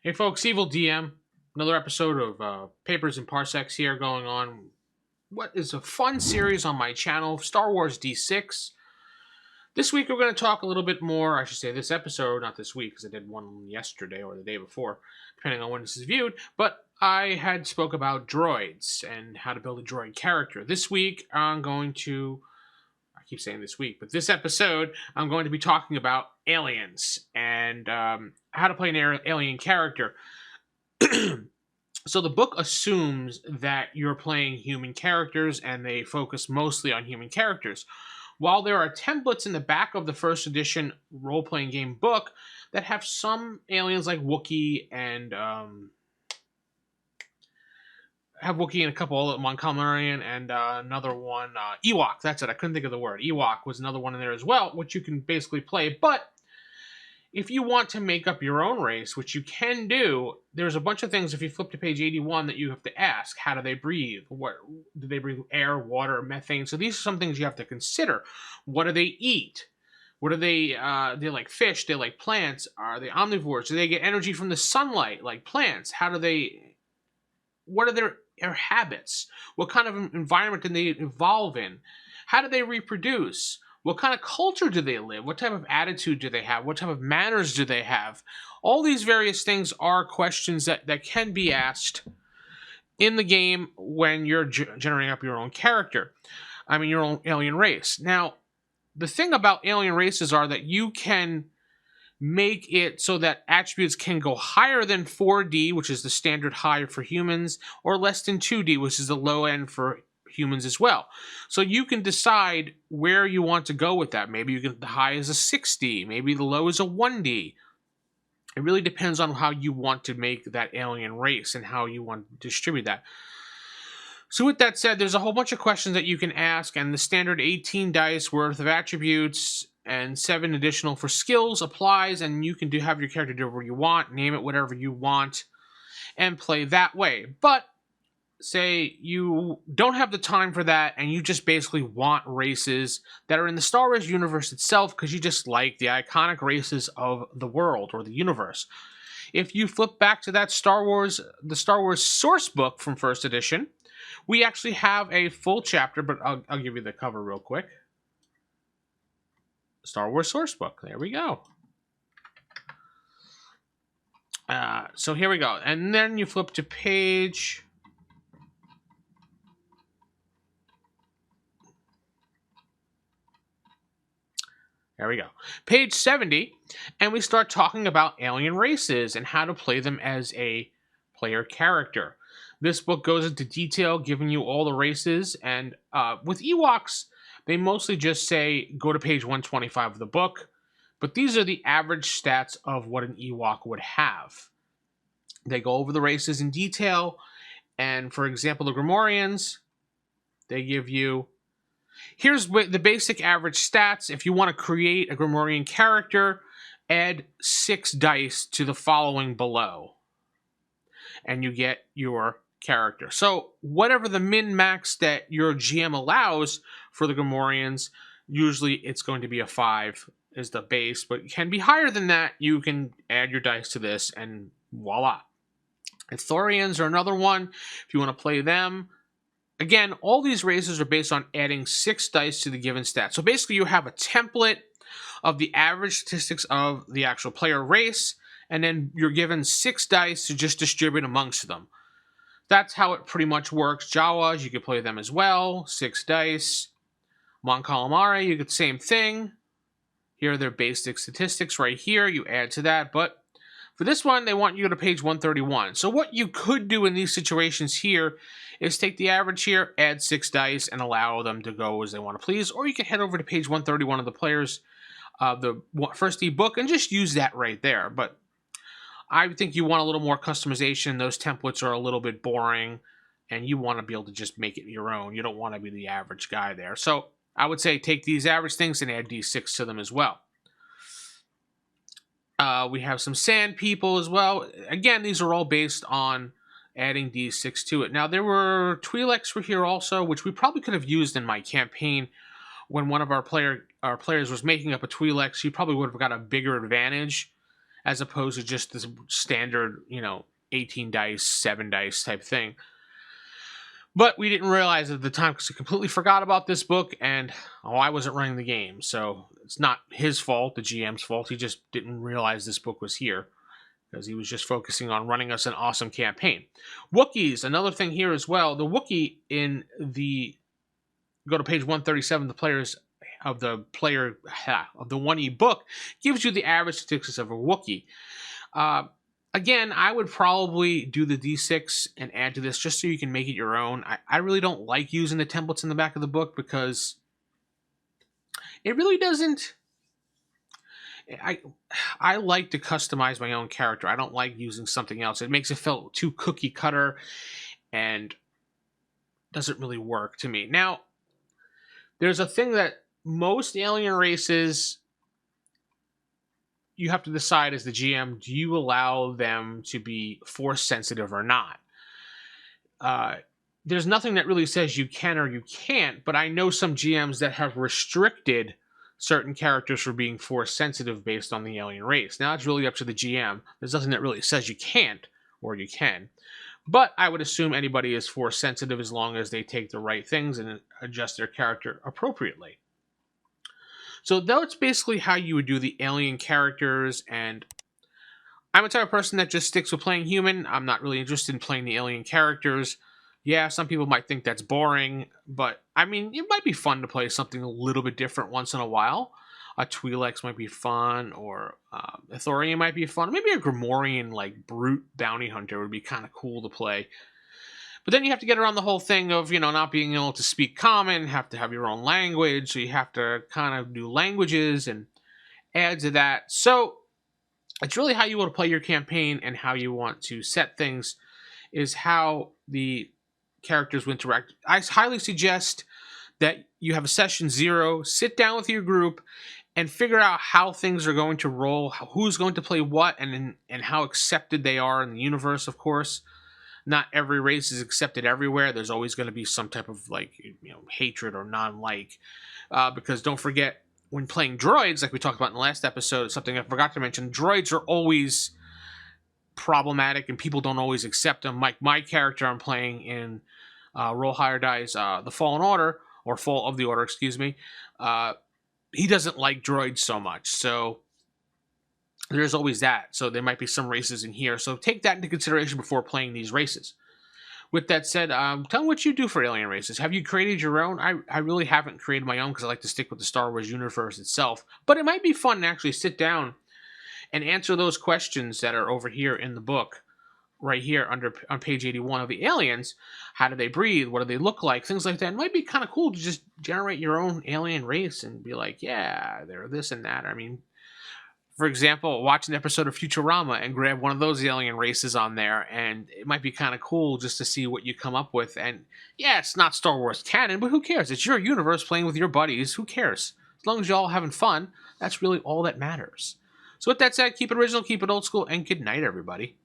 Hey folks, Evil DM, another episode of Papers and Parsecs here going on. What is a fun series on my channel, Star Wars D6. This week we're going to talk a little bit more, I should say this episode, not this week because I did one yesterday or the day before, depending on when this is viewed, but I had spoke about droids and how to build a droid character. This week I'm going to, I keep saying this week, but this episode I'm going to be talking about aliens and how to play an alien character. So the book assumes that you're playing human characters and they focus mostly on human characters. While there are templates in the back of the first edition role-playing game book that have some aliens like Wookiee and a couple of Montgomeryan and another one, Ewok. That's it. I couldn't think of the word. Ewok was another one in there as well, which you can basically play. But if you want to make up your own race, which you can do, there's a bunch of things if you flip to page 81 that you have to ask. How do they breathe? What do they breathe? Air, water, methane? So these are some things you have to consider. What do they eat? What are they? They like fish. They like plants. Are they omnivores? Do they get energy from the sunlight like plants? How do they? What are their habits? What kind of environment do they evolve in? How do they reproduce? What kind of culture do they live? What type of attitude do they have? What type of manners do they have? All these various things are questions that can be asked in the game when you're generating up your own character. I mean, your own alien race. Now, the thing about alien races are that you can make it so that attributes can go higher than 4D, which is the standard high for humans, or less than 2D, which is the low end for humans as well. So you can decide where you want to go with that. Maybe you get the high is a 6D, maybe the low is a 1D. It really depends on how you want to make that alien race and how you want to distribute that. So with that said, there's a whole bunch of questions that you can ask, and the standard 18 dice worth of attributes and 7 additional for skills applies, and you can have your character do whatever you want, name it whatever you want, and play that way. But say you don't have the time for that and you just basically want races that are in the Star Wars universe itself because you just like the iconic races of the world or the universe. If you flip back to that the Star Wars source book from first edition, we actually have a full chapter, but I'll give you the cover real quick. Star Wars source book. There we go. So here we go. And then you flip to page... There we go. Page 70, and we start talking about alien races and how to play them as a player character. This book goes into detail, giving you all the races, and with Ewoks, they mostly just say, go to page 125 of the book, but these are the average stats of what an Ewok would have. They go over the races in detail, and for example, the Gamorreans, they give you... Here's the basic average stats. If you want to create a Gamorrean character, add 6 dice to the following below, and you get your character. So whatever the min-max that your GM allows for the Gamorreans, usually it's going to be a 5 is the base, but it can be higher than that. You can add your dice to this, and voila. Ithorians are another one. If you want to play them, again, all these races are based on adding 6 dice to the given stat. So basically you have a template of the average statistics of the actual player race, and then you're given 6 dice to just distribute amongst them. That's how it pretty much works. Jawas, you could play them as well, 6 dice. Mon Calamari, you get the same thing. Here are their basic statistics right here. You add to that, but for this one, they want you to go to page 131. So what you could do in these situations here is take the average here, add 6 dice, and allow them to go as they want to please. Or you can head over to page 131 of the player's the first ebook and just use that right there. But I think you want a little more customization. Those templates are a little bit boring, and you want to be able to just make it your own. You don't want to be the average guy there. So I would say take these average things and add d6 to them as well. We have some sand people as well. Again, these are all based on adding d6 to it. Now, there were Twi'leks were here also, which we probably could have used in my campaign when one of our players was making up a Twi'lek. You probably would have got a bigger advantage as opposed to just this standard, 18 dice, 7 dice type thing. But we didn't realize at the time because we completely forgot about this book, and I wasn't running the game, so it's not his fault, the GM's fault. He just didn't realize this book was here because he was just focusing on running us an awesome campaign. Wookiees, another thing here as well. The Wookiee in the go to page 137, the players of the 1E book gives you the average statistics of a Wookiee. Again, I would probably do the D6 and add to this just so you can make it your own. I really don't like using the templates in the back of the book because it really doesn't... I like to customize my own character. I don't like using something else. It makes it feel too cookie cutter and doesn't really work to me. Now, there's a thing that most alien races, you have to decide as the GM, do you allow them to be force sensitive or not? There's nothing that really says you can or you can't, but I know some GMs that have restricted certain characters for being force sensitive based on the alien race. Now, it's really up to the GM. There's nothing that really says you can't or you can. But I would assume anybody is force sensitive as long as they take the right things and adjust their character appropriately. So that's basically how you would do the alien characters, and I'm a type of person that just sticks with playing human. I'm not really interested in playing the alien characters. Yeah, some people might think that's boring, but I mean, it might be fun to play something a little bit different once in a while. A Twi'lek might be fun, or a Thorian might be fun. Maybe a Grimoire like brute bounty hunter would be kind of cool to play. But then you have to get around the whole thing of, not being able to speak common, have to have your own language, so you have to kind of do languages and add to that. So it's really how you want to play your campaign and how you want to set things is how the characters will interact. I highly suggest that you have a session 0, sit down with your group, and figure out how things are going to roll, who's going to play what, and how accepted they are in the universe, of course. Not every race is accepted everywhere. There's always going to be some type of hatred or non-like. Because don't forget, when playing droids, like we talked about in the last episode, something I forgot to mention, droids are always problematic and people don't always accept them. Like my character I'm playing in Roll Higher Dice, The Fallen Order, or Fall of the Order, excuse me, he doesn't like droids so much. So there's always that. So there might be some races in here. So take that into consideration before playing these races. With that said, tell me what you do for alien races. Have you created your own? I really haven't created my own because I like to stick with the Star Wars universe itself. But it might be fun to actually sit down and answer those questions that are over here in the book. Right here on page 81 of the aliens. How do they breathe? What do they look like? Things like that. It might be kind of cool to just generate your own alien race and be like, yeah, they're this and that. I mean, for example, watch an episode of Futurama and grab one of those alien races on there, and it might be kind of cool just to see what you come up with. And yeah, it's not Star Wars canon, but who cares? It's your universe playing with your buddies. Who cares? As long as you're all having fun, that's really all that matters. So with that said, keep it original, keep it old school, and good night, everybody.